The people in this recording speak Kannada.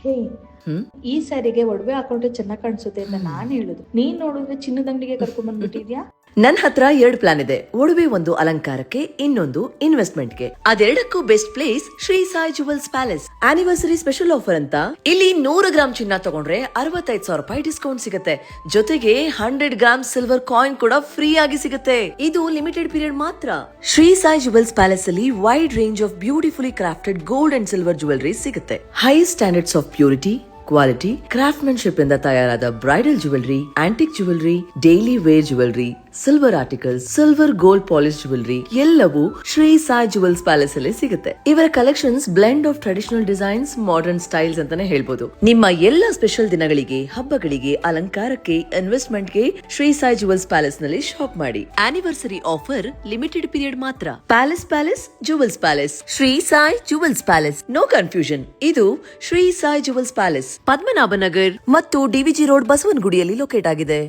ಹೇ, ಈ ಸ್ಯಾರಿಗೆ ಒಡವೆ ಹಾಕೊಂಡ್ರೆ ಚೆನ್ನಾಗ್ ಕಾಣಿಸುತ್ತೆ ಅಂತ ನಾನ್ ಹೇಳುದು. ನೀನ್ ನೋಡಿದ್ರೆ ಚಿನ್ನದ ಅಂಗಡಿಗೆ ಕರ್ಕೊಂಡ್ ಬಂದ್ಬಿಟ್ಟಿದ್ಯಾ. ನನ್ ಹತ್ರ 2 ಪ್ಲಾನ್ ಇದೆ. ಒಡವೆ ಒಂದು ಅಲಂಕಾರಕ್ಕೆ, ಇನ್ನೊಂದು ಇನ್ವೆಸ್ಟ್ಮೆಂಟ್ಗೆ. ಅದೆರಡಕ್ಕೂ best place Shri Sai jewels palace. Anniversary special offer ಅಂತ ಇಲ್ಲಿ 100 ಗ್ರಾಮ್ ಚಿನ್ನ ತಗೊಂಡ್ರೆ 65,000 ರೂಪಾಯಿ ಡಿಸ್ಕೌಂಟ್ ಸಿಗುತ್ತೆ. ಜೊತೆಗೆ 100 ಗ್ರಾಮ್ ಸಿಲ್ವರ್ ಕಾಯಿನ್ ಕೂಡ ಫ್ರೀ ಆಗಿ ಸಿಗುತ್ತೆ. ಇದು ಲಿಮಿಟೆಡ್ ಪೀರಿಯಡ್ ಮಾತ್ರ. ಶ್ರೀ ಸಾಯಿ ಜುವೆಲ್ಸ್ ಪ್ಯಾಲೇಸ್ ಅಲ್ಲಿ wide range of beautifully crafted gold and silver jewellery ಸಿಗುತ್ತೆ. High standards of purity, quality, craftsmanship ಇಂದ ತಯಾರಾದ bridal jewellery, antique jewellery, daily wear jewellery, silver articles, silver gold polish jewellery ಎಲ್ಲವೂ ಶ್ರೀ ಸಾಯಿ ಜುವೆಲ್ಸ್ ಪ್ಯಾಲೇಸ್ ಅಲ್ಲಿ ಸಿಗುತ್ತೆ. ಇವರ collections blend of traditional designs, modern styles ಅಂತಾನೆ ಹೇಳ್ಬೋದು. ನಿಮ್ಮ ಎಲ್ಲ ಸ್ಪೆಷಲ್ ದಿನಗಳಿಗೆ, ಹಬ್ಬಗಳಿಗೆ, ಅಲಂಕಾರಕ್ಕೆ, ಇನ್ವೆಸ್ಟ್ಮೆಂಟ್ಗೆ ಶ್ರೀ ಸಾಯಿ ಜುವೆಲ್ಸ್ ಪ್ಯಾಲೇಸ್ ನಲ್ಲಿ ಶಾಪ್ ಮಾಡಿ. ಆನಿವರ್ಸರಿ ಆಫರ್ ಲಿಮಿಟೆಡ್ ಪೀರಿಯಡ್ ಮಾತ್ರ. Palace jewels palace, Shri Sai jewels palace. No confusion, ಇದು ಶ್ರೀ ಸಾಯಿ ಜುವೆಲ್ಸ್ ಪ್ಯಾಲೇಸ್ ಪದ್ಮನಾಭನಗರ್ ಮತ್ತು ಡಿವಿಜಿ ರೋಡ್, ಬಸವನಗುಡಿಯಲ್ಲಿ ಲೊಕೇಟ್ ಆಗಿದೆ.